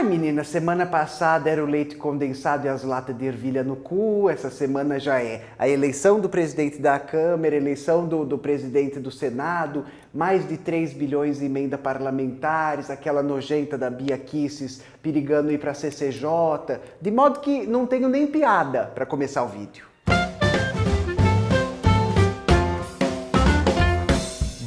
Ai, menina, semana passada era o leite condensado e as latas de ervilha no cu, essa semana já é a eleição do presidente da Câmara, eleição do presidente do Senado, mais de 3 bilhões em emenda parlamentares, aquela nojenta da Bia Kicis perigando ir para a CCJ, de modo que não tenho nem piada para começar o vídeo.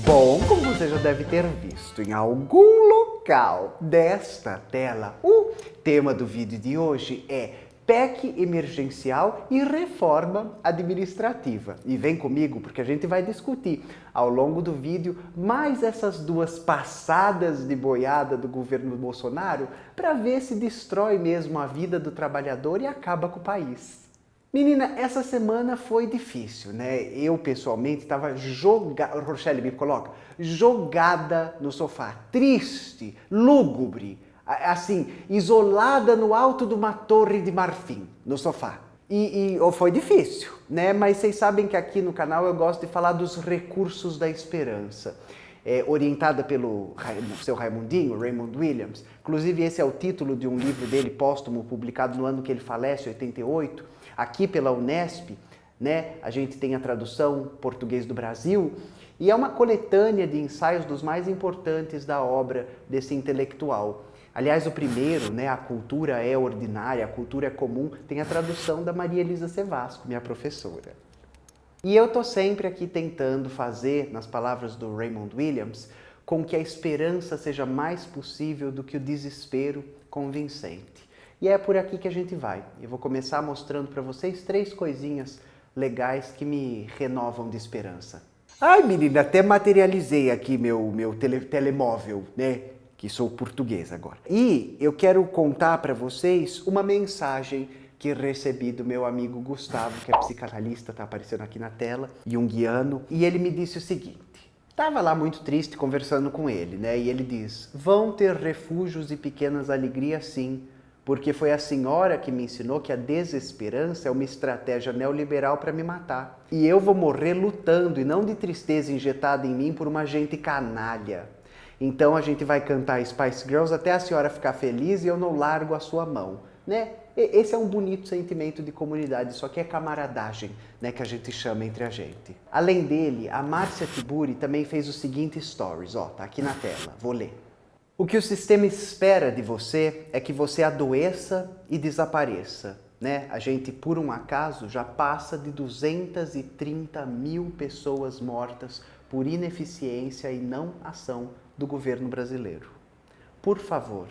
Bom, como você já deve ter visto em algum local desta tela, o tema do vídeo de hoje é PEC emergencial e reforma administrativa. E vem comigo porque a gente vai discutir ao longo do vídeo mais essas duas passadas de boiada do governo Bolsonaro para ver se destrói mesmo a vida do trabalhador e acaba com o país. Menina, essa semana foi difícil, né? Eu, pessoalmente, estava jogada... Rochelle, me coloca. Jogada no sofá. Triste, lúgubre. Assim, isolada no alto de uma torre de marfim, no sofá. E foi difícil, né? Mas vocês sabem que aqui no canal eu gosto de falar dos recursos da esperança. Orientada pelo seu Raimundinho, Raymond Williams. Inclusive, esse é o título de um livro dele póstumo, publicado no ano que ele falece, 88. Aqui pela Unesp, né, a gente tem a tradução português do Brasil, e é uma coletânea de ensaios dos mais importantes da obra desse intelectual. Aliás, o primeiro, né, A Cultura é Ordinária, a Cultura é Comum, tem a tradução da Maria Elisa Sevasco, minha professora. E eu tô sempre aqui tentando fazer, nas palavras do Raymond Williams, com que a esperança seja mais possível do que o desespero convincente. E é por aqui que a gente vai. Eu vou começar mostrando para vocês 3 coisinhas legais que me renovam de esperança. Ai, menina, até materializei aqui meu telemóvel, né? Que sou português agora. E eu quero contar para vocês uma mensagem que recebi do meu amigo Gustavo, que é psicanalista, tá aparecendo aqui na tela, junguiano, e ele me disse o seguinte. Estava lá muito triste conversando com ele, né? E ele diz: vão ter refúgios e pequenas alegrias sim, porque foi a senhora que me ensinou que a desesperança é uma estratégia neoliberal para me matar. E eu vou morrer lutando e não de tristeza injetada em mim por uma gente canalha. Então a gente vai cantar Spice Girls até a senhora ficar feliz e eu não largo a sua mão, né? Esse é um bonito sentimento de comunidade, só que é camaradagem, né, que a gente chama entre a gente. Além dele, a Márcia Tiburi também fez o seguinte stories, ó, tá aqui na tela, vou ler. O que o sistema espera de você é que você adoeça e desapareça, né? A gente, por um acaso, já passa de 230 mil pessoas mortas por ineficiência e não ação do governo brasileiro. Por favor,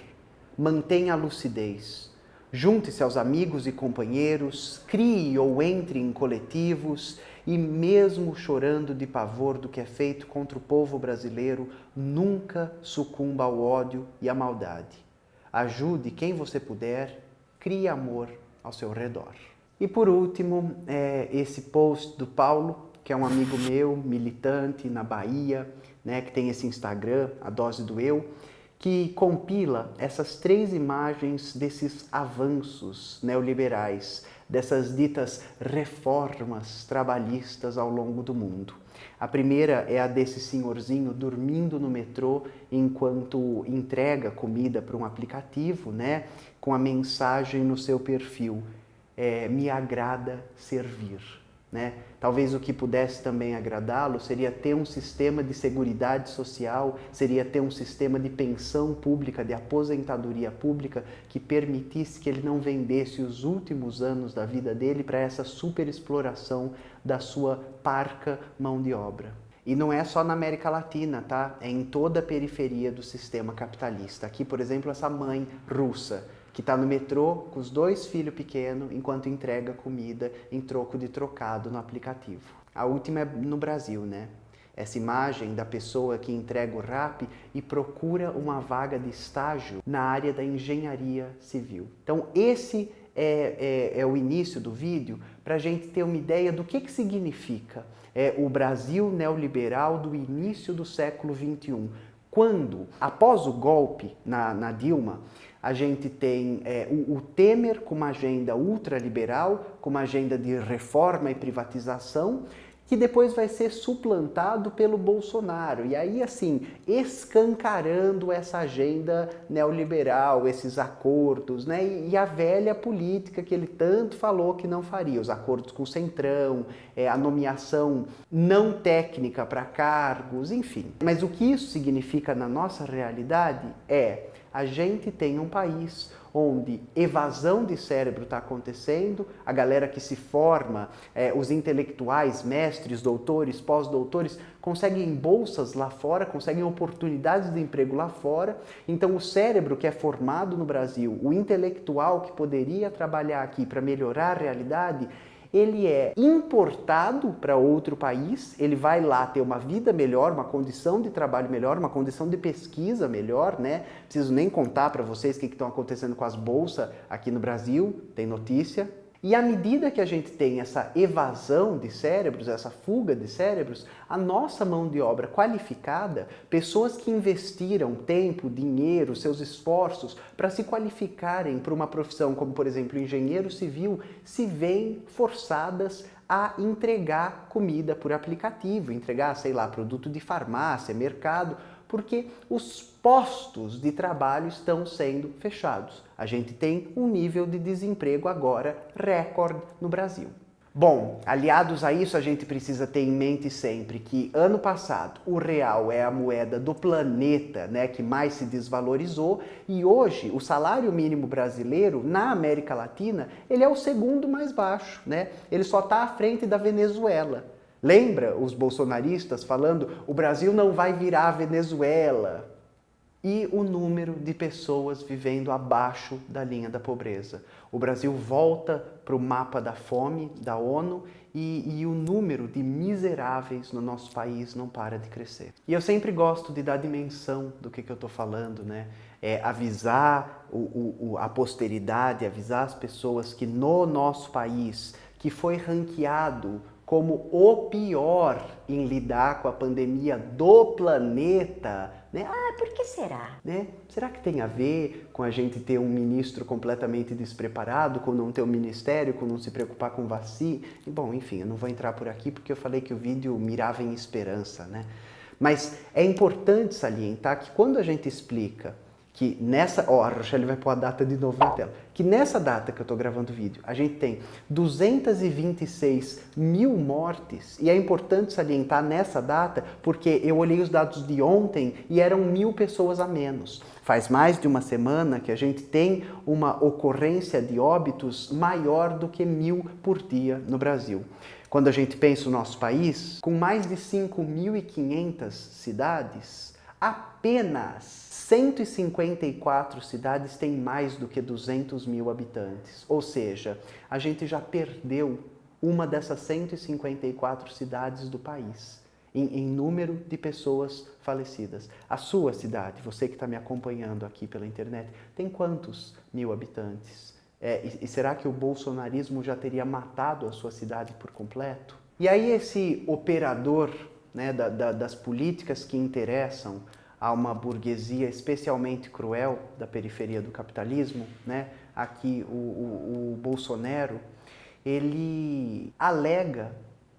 mantenha a lucidez. Junte-se aos amigos e companheiros, crie ou entre em coletivos e, mesmo chorando de pavor do que é feito contra o povo brasileiro, nunca sucumba ao ódio e à maldade. Ajude quem você puder, crie amor ao seu redor. E por último, esse post do Paulo, que é um amigo meu, militante na Bahia, né, que tem esse Instagram, A Dose do Eu, que compila essas 3 imagens desses avanços neoliberais, dessas ditas reformas trabalhistas ao longo do mundo. A primeira é a desse senhorzinho dormindo no metrô enquanto entrega comida para um aplicativo, né, com a mensagem no seu perfil, me agrada servir. Né? Talvez o que pudesse também agradá-lo seria ter um sistema de seguridade social, seria ter um sistema de pensão pública, de aposentadoria pública, que permitisse que ele não vendesse os últimos anos da vida dele para essa superexploração da sua parca mão de obra. E não é só na América Latina, tá? É em toda a periferia do sistema capitalista. Aqui, por exemplo, essa mãe russa, que está no metrô com os 2 filhos pequenos enquanto entrega comida em troco de trocado no aplicativo. A última é no Brasil, né? Essa imagem da pessoa que entrega o Rappi e procura uma vaga de estágio na área da engenharia civil. Então esse é o início do vídeo para a gente ter uma ideia do que significa o Brasil neoliberal do início do século XXI. Quando, após o golpe na Dilma, a gente tem o Temer com uma agenda ultraliberal, com uma agenda de reforma e privatização, que depois vai ser suplantado pelo Bolsonaro. E aí, assim, escancarando essa agenda neoliberal, esses acordos, né? E a velha política que ele tanto falou que não faria, os acordos com o Centrão, a nomeação não técnica para cargos, enfim. Mas o que isso significa na nossa realidade é a gente tem um país onde evasão de cérebro está acontecendo, a galera que se forma, os intelectuais, mestres, doutores, pós-doutores, conseguem bolsas lá fora, conseguem oportunidades de emprego lá fora. Então o cérebro que é formado no Brasil, o intelectual que poderia trabalhar aqui para melhorar a realidade, ele é importado para outro país, ele vai lá ter uma vida melhor, uma condição de trabalho melhor, uma condição de pesquisa melhor, né? Preciso nem contar para vocês o que estão acontecendo com as bolsas aqui no Brasil, tem notícia. E à medida que a gente tem essa evasão de cérebros, essa fuga de cérebros, a nossa mão de obra qualificada, pessoas que investiram tempo, dinheiro, seus esforços para se qualificarem para uma profissão como, por exemplo, engenheiro civil, se veem forçadas a entregar comida por aplicativo, entregar, sei lá, produto de farmácia, mercado, porque os postos de trabalho estão sendo fechados. A gente tem um nível de desemprego agora recorde no Brasil. Bom, aliados a isso, a gente precisa ter em mente sempre que ano passado o real é a moeda do planeta, né, que mais se desvalorizou, e hoje o salário mínimo brasileiro na América Latina, ele é o segundo mais baixo, né? Ele só está à frente da Venezuela. Lembra os bolsonaristas falando o Brasil não vai virar a Venezuela? E o número de pessoas vivendo abaixo da linha da pobreza. O Brasil volta para o mapa da fome da ONU e o número de miseráveis no nosso país não para de crescer. E eu sempre gosto de dar dimensão do que eu estou falando, né? Avisar a posteridade, avisar as pessoas que no nosso país, que foi ranqueado como o pior em lidar com a pandemia do planeta, né? Por que será? Né? Será que tem a ver com a gente ter um ministro completamente despreparado, com não ter um ministério, com não se preocupar com vacina? Bom, enfim, eu não vou entrar por aqui porque eu falei que o vídeo mirava em esperança, né? Mas é importante salientar que quando a gente explica que nessa... a Rochelle vai pôr a data de novo na tela. Que nessa data que eu estou gravando o vídeo, a gente tem 226 mil mortes. E é importante salientar nessa data, porque eu olhei os dados de ontem e eram 1.000 pessoas a menos. Faz mais de uma semana que a gente tem uma ocorrência de óbitos maior do que 1.000 por dia no Brasil. Quando a gente pensa no nosso país, com mais de 5.500 cidades, apenas 154 cidades têm mais do que 200 mil habitantes. Ou seja, a gente já perdeu uma dessas 154 cidades do país em número de pessoas falecidas. A sua cidade, você que está me acompanhando aqui pela internet, tem quantos mil habitantes? E será que o bolsonarismo já teria matado a sua cidade por completo? E aí esse operador, né, das políticas que interessam a uma burguesia especialmente cruel da periferia do capitalismo, né? Aqui o Bolsonaro, ele alega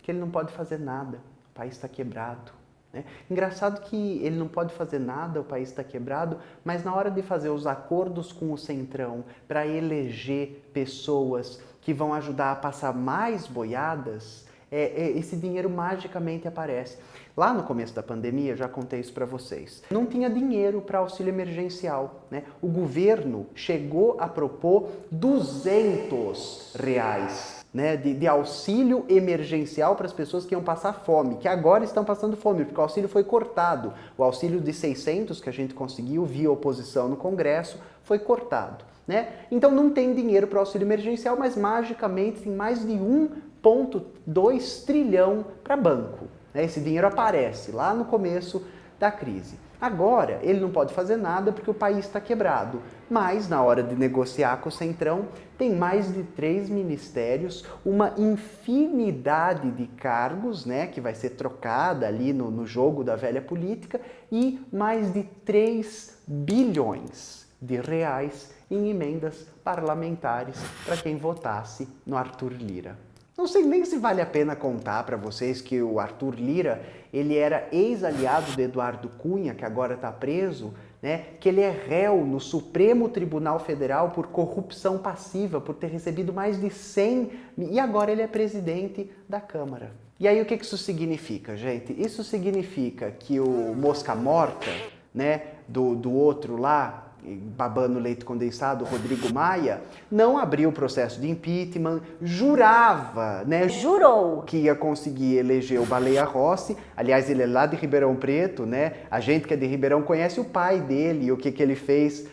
que ele não pode fazer nada, o país está quebrado. Né? Engraçado que ele não pode fazer nada, o país está quebrado, mas na hora de fazer os acordos com o Centrão para eleger pessoas que vão ajudar a passar mais boiadas, esse dinheiro magicamente aparece. Lá no começo da pandemia, eu já contei isso para vocês, não tinha dinheiro para auxílio emergencial, né? O governo chegou a propor R$200, né, de auxílio emergencial para as pessoas que iam passar fome, que agora estão passando fome, porque o auxílio foi cortado. O auxílio de 600 que a gente conseguiu via oposição no Congresso foi cortado. Né? Então não tem dinheiro para auxílio emergencial, mas magicamente tem mais de 1,2 trilhão para banco. Esse dinheiro aparece lá no começo da crise. Agora, ele não pode fazer nada porque o país está quebrado, mas na hora de negociar com o Centrão, tem mais de 3 ministérios, uma infinidade de cargos, né, que vai ser trocada ali no jogo da velha política, e mais de 3 bilhões de reais em emendas parlamentares para quem votasse no Arthur Lira. Não sei nem se vale a pena contar para vocês que o Arthur Lira, ele era ex-aliado do Eduardo Cunha, que agora está preso, né? Que ele é réu no Supremo Tribunal Federal por corrupção passiva, por ter recebido mais de 100... E agora ele é presidente da Câmara. E aí o que isso significa, gente? Isso significa que o mosca morta, né, do outro lá, babando leite condensado, Rodrigo Maia, não abriu o processo de impeachment, jurava, né? Jurou que ia conseguir eleger o Baleia Rossi. Aliás, ele é lá de Ribeirão Preto, né? A gente que é de Ribeirão conhece o pai dele, o que ele fez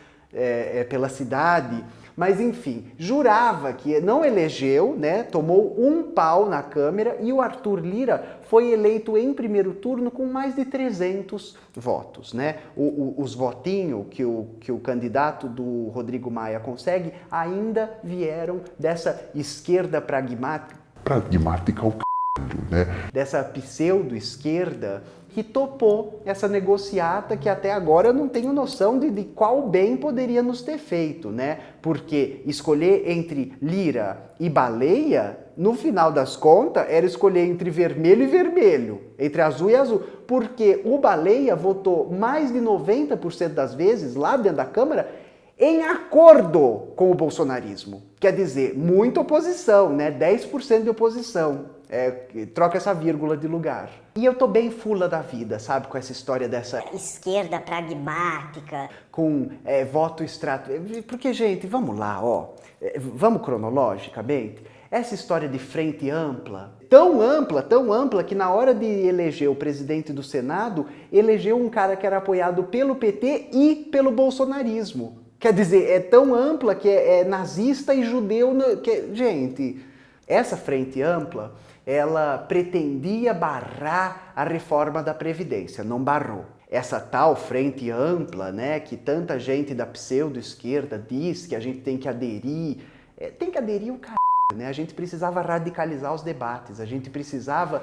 pela cidade. Mas, enfim, jurava que não elegeu, né? Tomou um pau na Câmara e o Arthur Lira foi eleito em primeiro turno com mais de 300 votos, né? Os votinhos que o candidato do Rodrigo Maia consegue ainda vieram dessa esquerda pragmática. Pragmática o c****, né? Dessa pseudo-esquerda que topou essa negociata que até agora eu não tenho noção de qual bem poderia nos ter feito, né? Porque escolher entre Lira e Baleia, no final das contas, era escolher entre vermelho e vermelho, entre azul e azul, porque o Baleia votou mais de 90% das vezes lá dentro da Câmara em acordo com o bolsonarismo. Quer dizer, muita oposição, né? 10% de oposição. Troca essa vírgula de lugar. E eu tô bem fula da vida, sabe? Com essa história dessa esquerda pragmática. Com voto estratégico. Porque, gente, vamos lá, ó. Vamos cronologicamente. Essa história de frente ampla, tão ampla, que na hora de eleger o presidente do Senado, elegeu um cara que era apoiado pelo PT e pelo bolsonarismo. Quer dizer, é tão ampla que é nazista e judeu. Gente, essa frente ampla, ela pretendia barrar a reforma da Previdência, não barrou. Essa tal frente ampla, né, que tanta gente da pseudo-esquerda diz que a gente tem que aderir o c****, né? A gente precisava radicalizar os debates, a gente precisava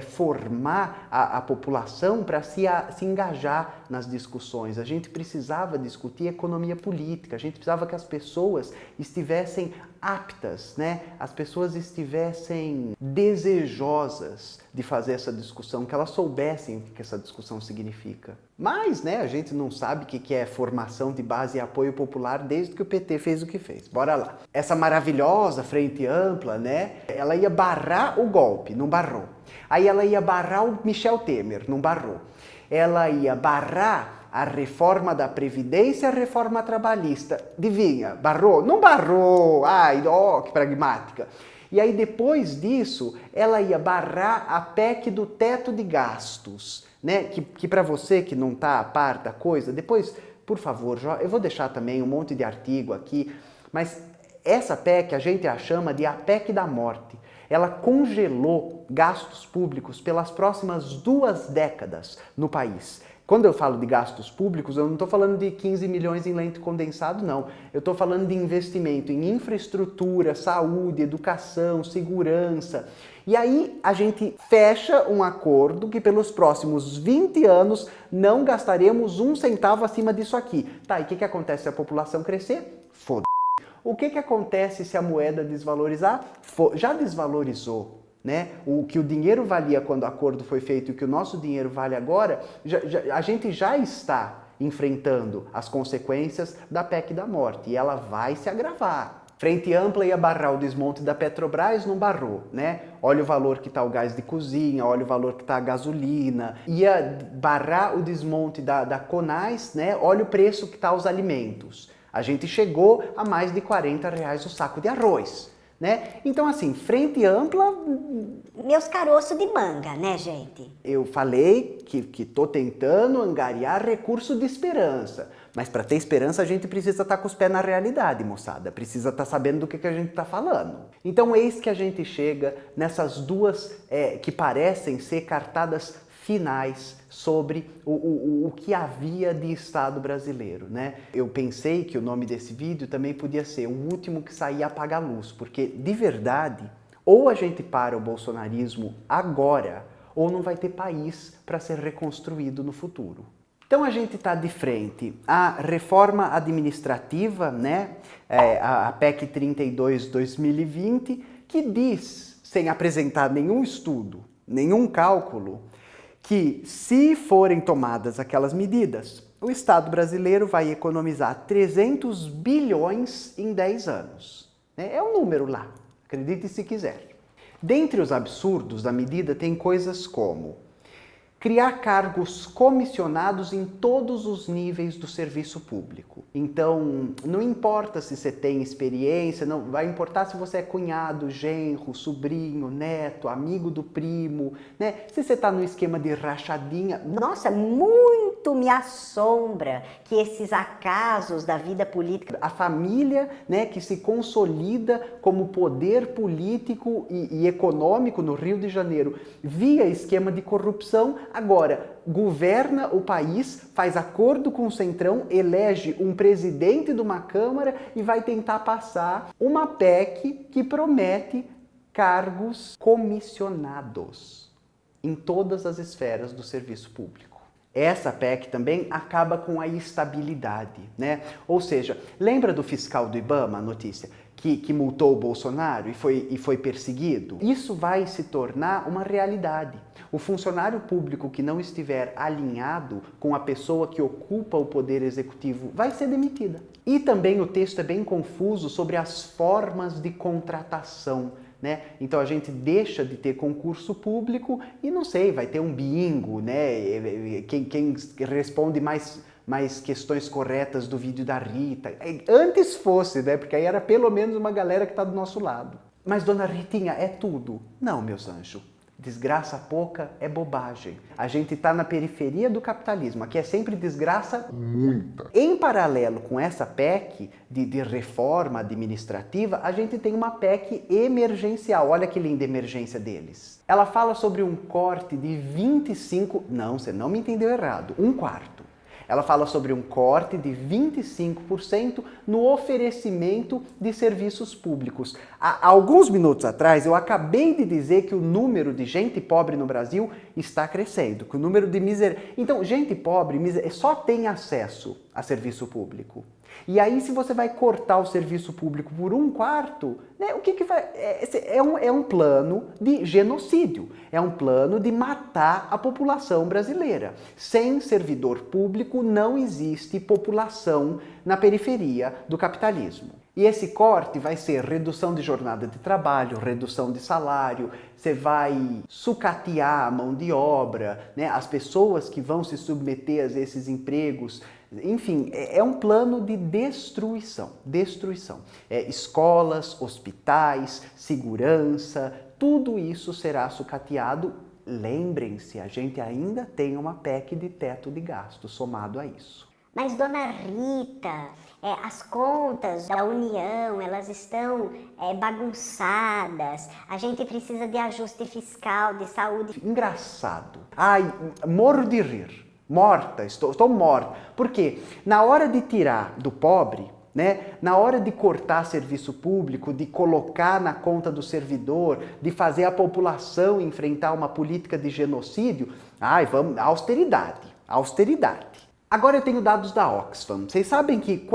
formar a população para se engajar nas discussões, a gente precisava discutir economia política, a gente precisava que as pessoas estivessem aptas, né? As pessoas estivessem desejosas de fazer essa discussão, que elas soubessem o que essa discussão significa. Mas, né, a gente não sabe o que é formação de base e apoio popular desde que o PT fez o que fez. Bora lá. Essa maravilhosa frente ampla, né, ela ia barrar o golpe, não barrou. Aí ela ia barrar o Michel Temer, não barrou. Ela ia barrar a reforma da Previdência e a reforma trabalhista. Adivinha? Barrou? Não barrou! Ai, ó, que pragmática! E aí, depois disso, ela ia barrar a PEC do teto de gastos, né? Que para você que não está a par da coisa, depois, por favor, eu vou deixar também um monte de artigo aqui, mas essa PEC a gente a chama de a PEC da morte. Ela congelou gastos públicos pelas próximas 2 décadas no país. Quando eu falo de gastos públicos, eu não estou falando de 15 milhões em leite condensado, não. Eu estou falando de investimento em infraestrutura, saúde, educação, segurança. E aí a gente fecha um acordo que pelos próximos 20 anos não gastaremos 1 centavo acima disso aqui. Tá, e o que acontece se a população crescer? Foda-se. O que acontece se a moeda desvalorizar? Já desvalorizou. Né? O que o dinheiro valia quando o acordo foi feito e o que o nosso dinheiro vale agora, a gente já está enfrentando as consequências da PEC da morte e ela vai se agravar. Frente ampla ia barrar o desmonte da Petrobras, não barrou, né? Olha o valor que está o gás de cozinha, olha o valor que está a gasolina. Ia barrar o desmonte da Conais, né? Olha o preço que está os alimentos. A gente chegou a mais de R$40 o saco de arroz. Né? Então, assim, frente ampla... Meus caroços de manga, né, gente? Eu falei que tô tentando angariar recurso de esperança. Mas para ter esperança, a gente precisa estar com os pés na realidade, moçada. Precisa estar sabendo do que a gente está falando. Então, eis que a gente chega nessas duas que parecem ser cartadas finais sobre o que havia de Estado brasileiro, né? Eu pensei que o nome desse vídeo também podia ser O Último que Sair Apaga a Luz, porque, de verdade, ou a gente para o bolsonarismo agora, ou não vai ter país para ser reconstruído no futuro. Então a gente está de frente à reforma administrativa, né? A PEC 32/2020, que diz sem apresentar nenhum estudo, nenhum cálculo, que se forem tomadas aquelas medidas, o Estado brasileiro vai economizar 300 bilhões em 10 anos. É um número lá, acredite se quiser. Dentre os absurdos da medida tem coisas como criar cargos comissionados em todos os níveis do serviço público. Então, não importa se você tem experiência, não vai importar se você é cunhado, genro, sobrinho, neto, amigo do primo, né? Se você está no esquema de rachadinha. Nossa, muito me assombra que esses acasos da vida política... A família, né, que se consolida como poder político e econômico no Rio de Janeiro via esquema de corrupção, agora governa o país, faz acordo com o Centrão, elege um presidente de uma Câmara e vai tentar passar uma PEC que promete cargos comissionados em todas as esferas do serviço público. Essa PEC também acaba com a estabilidade, né? Ou seja, lembra do fiscal do IBAMA, a notícia, que multou o Bolsonaro e foi perseguido? Isso vai se tornar uma realidade. O funcionário público que não estiver alinhado com a pessoa que ocupa o poder executivo vai ser demitida. E também o texto é bem confuso sobre as formas de contratação, né? Então a gente deixa de ter concurso público e não sei, vai ter um bingo, né? Quem responde mais questões corretas do vídeo da Rita. Antes fosse, né? Porque aí era pelo menos uma galera que está do nosso lado. Mas dona Ritinha, é tudo? Não, meus anjos. Desgraça pouca é bobagem. A gente está na periferia do capitalismo. Aqui é sempre desgraça muita. Em paralelo com essa PEC de reforma administrativa, a gente tem uma PEC emergencial. Olha que linda emergência deles. Ela fala sobre um corte de 25... Não, você não me entendeu errado. Um quarto. Ela fala sobre um corte de 25% no oferecimento de serviços públicos. Há alguns minutos atrás, eu acabei de dizer que o número de gente pobre no Brasil está crescendo, que o número de Então, gente pobre só tem acesso a serviço público. E aí, se você vai cortar o serviço público por um quarto, né, o que vai... É um plano de genocídio, é um plano de matar a população brasileira. Sem servidor público não existe população na periferia do capitalismo. E esse corte vai ser redução de jornada de trabalho, redução de salário, você vai sucatear a mão de obra, né, as pessoas que vão se submeter a esses empregos. Enfim, é um plano de destruição. Escolas, hospitais, segurança, tudo isso será sucateado. Lembrem-se, a gente ainda tem uma PEC de teto de gasto somado a isso. Mas, dona Rita, as contas da União, elas estão bagunçadas. A gente precisa de ajuste fiscal, de saúde. Engraçado. Ai, morro de rir. Morta, estou morta. Por quê? Na hora de tirar do pobre, né, na hora de cortar serviço público, de colocar na conta do servidor, de fazer a população enfrentar uma política de genocídio, vamos, austeridade. Agora eu tenho dados da Oxfam. Vocês sabem que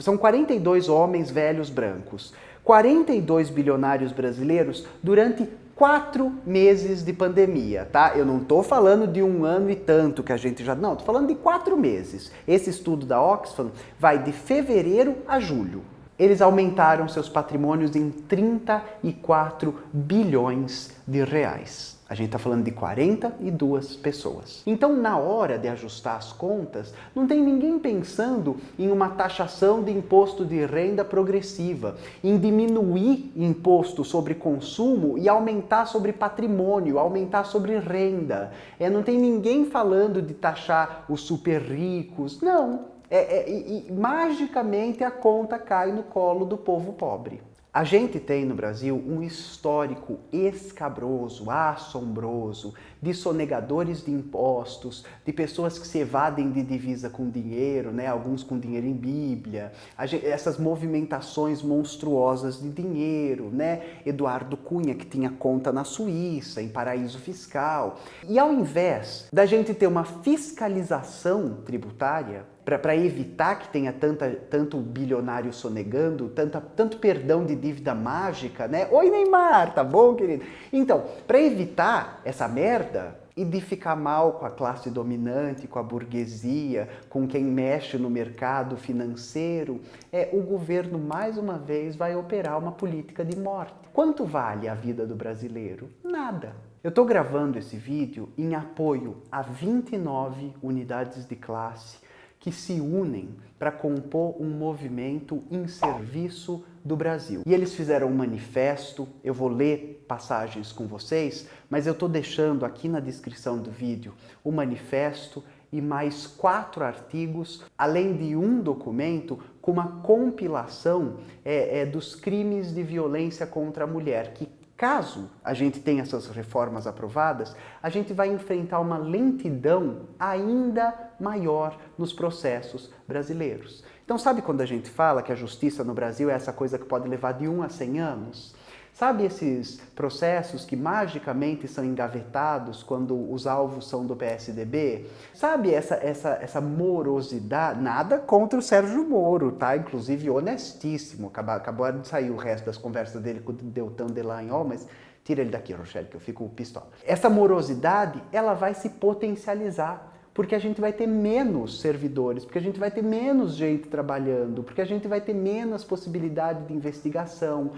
são 42 homens velhos brancos, 42 bilionários brasileiros durante 4 meses de pandemia, tá? Eu não estou falando de 1 ano e tanto que a gente já... Não, estou falando de 4 meses. Esse estudo da Oxfam vai de fevereiro a julho. Eles aumentaram seus patrimônios em 34 bilhões de reais. A gente está falando de 42 pessoas. Então, na hora de ajustar as contas, não tem ninguém pensando em uma taxação de imposto de renda progressiva, em diminuir imposto sobre consumo e aumentar sobre patrimônio, aumentar sobre renda. Não tem ninguém falando de taxar os super ricos. Não. Magicamente a conta cai no colo do povo pobre. A gente tem no Brasil um histórico escabroso, assombroso, de sonegadores de impostos, de pessoas que se evadem de divisa com dinheiro, né? Alguns com dinheiro em Bíblia, essas movimentações monstruosas de dinheiro, né? Eduardo Cunha, que tinha conta na Suíça, em paraíso fiscal. E ao invés da gente ter uma fiscalização tributária, Para evitar que tenha tanto bilionário sonegando, tanto perdão de dívida mágica, né? Oi, Neymar, tá bom, querido? Então, para evitar essa merda e de ficar mal com a classe dominante, com a burguesia, com quem mexe no mercado financeiro, o governo, mais uma vez, vai operar uma política de morte. Quanto vale a vida do brasileiro? Nada. Eu estou gravando esse vídeo em apoio a 29 unidades de classe que se unem para compor um movimento em serviço do Brasil. E eles fizeram um manifesto, eu vou ler passagens com vocês, mas eu estou deixando aqui na descrição do vídeo o manifesto e mais 4 artigos, além de um documento com uma compilação dos crimes de violência contra a mulher, que caso a gente tenha essas reformas aprovadas, a gente vai enfrentar uma lentidão ainda maior nos processos brasileiros. Então, sabe quando a gente fala que a justiça no Brasil é essa coisa que pode levar de 1 a 100 anos? Sabe esses processos que magicamente são engavetados quando os alvos são do PSDB? Sabe essa morosidade? Nada contra o Sérgio Moro, tá? Inclusive honestíssimo. Acabou de sair o resto das conversas dele com o Deltan Delagnol, mas tira ele daqui, Rochelle, que eu fico pistola. Essa morosidade, ela vai se potencializar. Porque a gente vai ter menos servidores, porque a gente vai ter menos gente trabalhando, porque a gente vai ter menos possibilidade de investigação,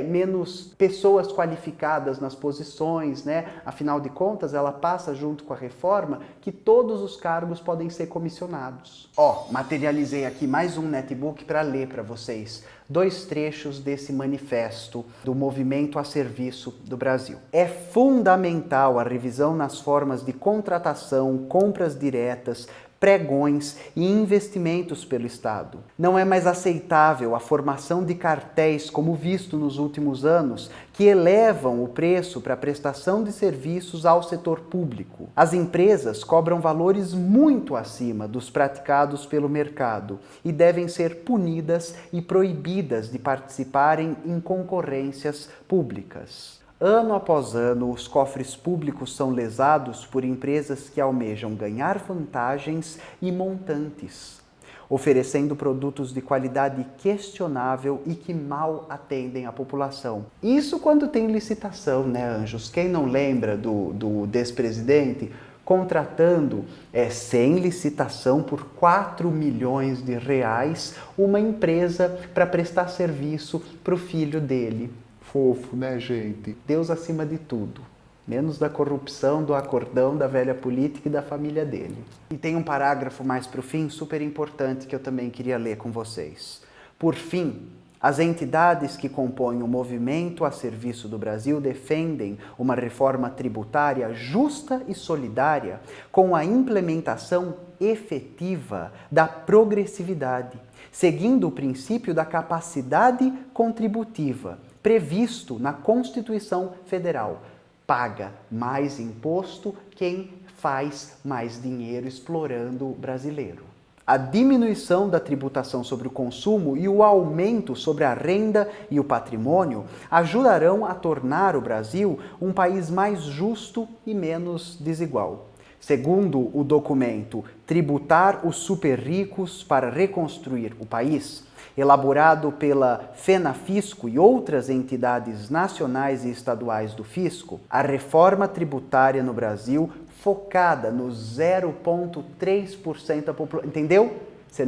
menos pessoas qualificadas nas posições, né? Afinal de contas, ela passa junto com a reforma que todos os cargos podem ser comissionados. Materializei aqui mais um netbook para ler para vocês 2 trechos desse manifesto do movimento a serviço do Brasil. É fundamental a revisão nas formas de contratação, compras diretas, pregões e investimentos pelo Estado. Não é mais aceitável a formação de cartéis como visto nos últimos anos, que elevam o preço para a prestação de serviços ao setor público. As empresas cobram valores muito acima dos praticados pelo mercado e devem ser punidas e proibidas de participarem em concorrências públicas. Ano após ano, os cofres públicos são lesados por empresas que almejam ganhar vantagens e montantes, oferecendo produtos de qualidade questionável e que mal atendem a população. Isso quando tem licitação, né, anjos? Quem não lembra do despresidente contratando sem licitação por 4 milhões de reais uma empresa para prestar serviço para o filho dele? Fofo, né, gente? Deus acima de tudo, menos da corrupção, do acordão, da velha política e da família dele. E tem um parágrafo mais para o fim, super importante, que eu também queria ler com vocês. Por fim, as entidades que compõem o movimento a serviço do Brasil defendem uma reforma tributária justa e solidária com a implementação efetiva da progressividade, seguindo o princípio da capacidade contributiva, previsto na Constituição Federal. Paga mais imposto quem faz mais dinheiro explorando o brasileiro. A diminuição da tributação sobre o consumo e o aumento sobre a renda e o patrimônio ajudarão a tornar o Brasil um país mais justo e menos desigual. Segundo o documento Tributar os Super Ricos para Reconstruir o País, elaborado pela FENAFISCO e outras entidades nacionais e estaduais do fisco, a reforma tributária no Brasil focada no 0,3% da população. Entendeu? Você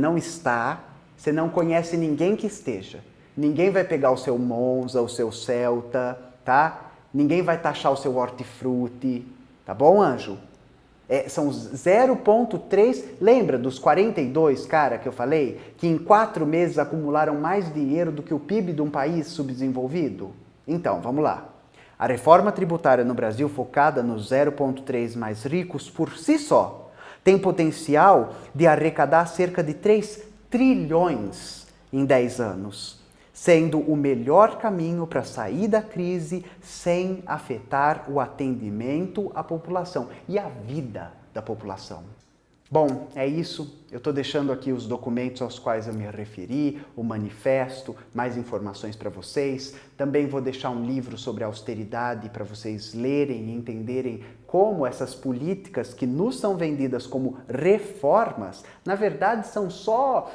não conhece ninguém que esteja. Ninguém vai pegar o seu Monza, o seu Celta, tá? Ninguém vai taxar o seu hortifruti, tá bom, anjo? São 0,3, lembra dos 42, cara, que eu falei? Que em 4 meses acumularam mais dinheiro do que o PIB de um país subdesenvolvido? Então, vamos lá. A reforma tributária no Brasil, focada nos 0,3 mais ricos, por si só, tem potencial de arrecadar cerca de 3 trilhões em 10 anos, sendo o melhor caminho para sair da crise sem afetar o atendimento à população e a vida da população. Bom, é isso. Eu estou deixando aqui os documentos aos quais eu me referi, o manifesto, mais informações para vocês. Também vou deixar um livro sobre austeridade para vocês lerem e entenderem como essas políticas que nos são vendidas como reformas, na verdade são só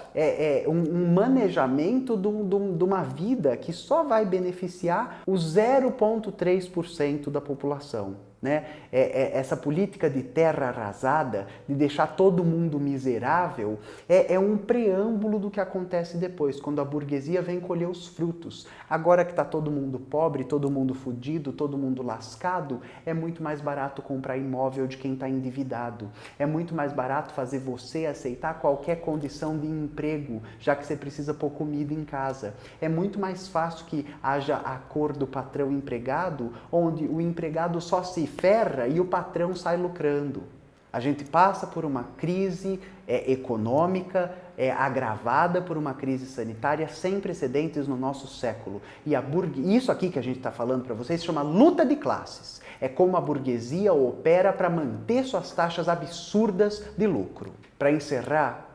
um manejamento de uma vida que só vai beneficiar os 0,3% da população. Né? Essa política de terra arrasada, de deixar todo mundo miserável, é um preâmbulo do que acontece depois, quando a burguesia vem colher os frutos. Agora que está todo mundo pobre, todo mundo fudido, todo mundo lascado, é muito mais barato comprar imóvel de quem está endividado. É muito mais barato fazer você aceitar qualquer condição de emprego, já que você precisa pôr comida em casa. É muito mais fácil que haja acordo patrão-empregado, onde o empregado só se ferra e o patrão sai lucrando. A gente passa por uma crise econômica, agravada por uma crise sanitária sem precedentes no nosso século. E isso aqui que a gente está falando para vocês se chama luta de classes. É como a burguesia opera para manter suas taxas absurdas de lucro. Para encerrar,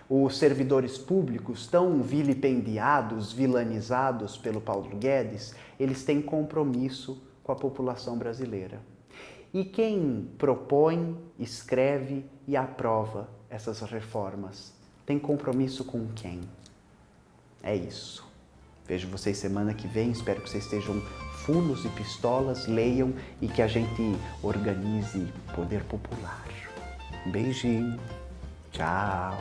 os servidores públicos tão vilipendiados, vilanizados pelo Paulo Guedes, eles têm compromisso com a população brasileira. E quem propõe, escreve e aprova essas reformas tem compromisso com quem? É isso. Vejo vocês semana que vem, espero que vocês estejam fulos e pistolas, leiam e que a gente organize poder popular. Um beijinho, tchau!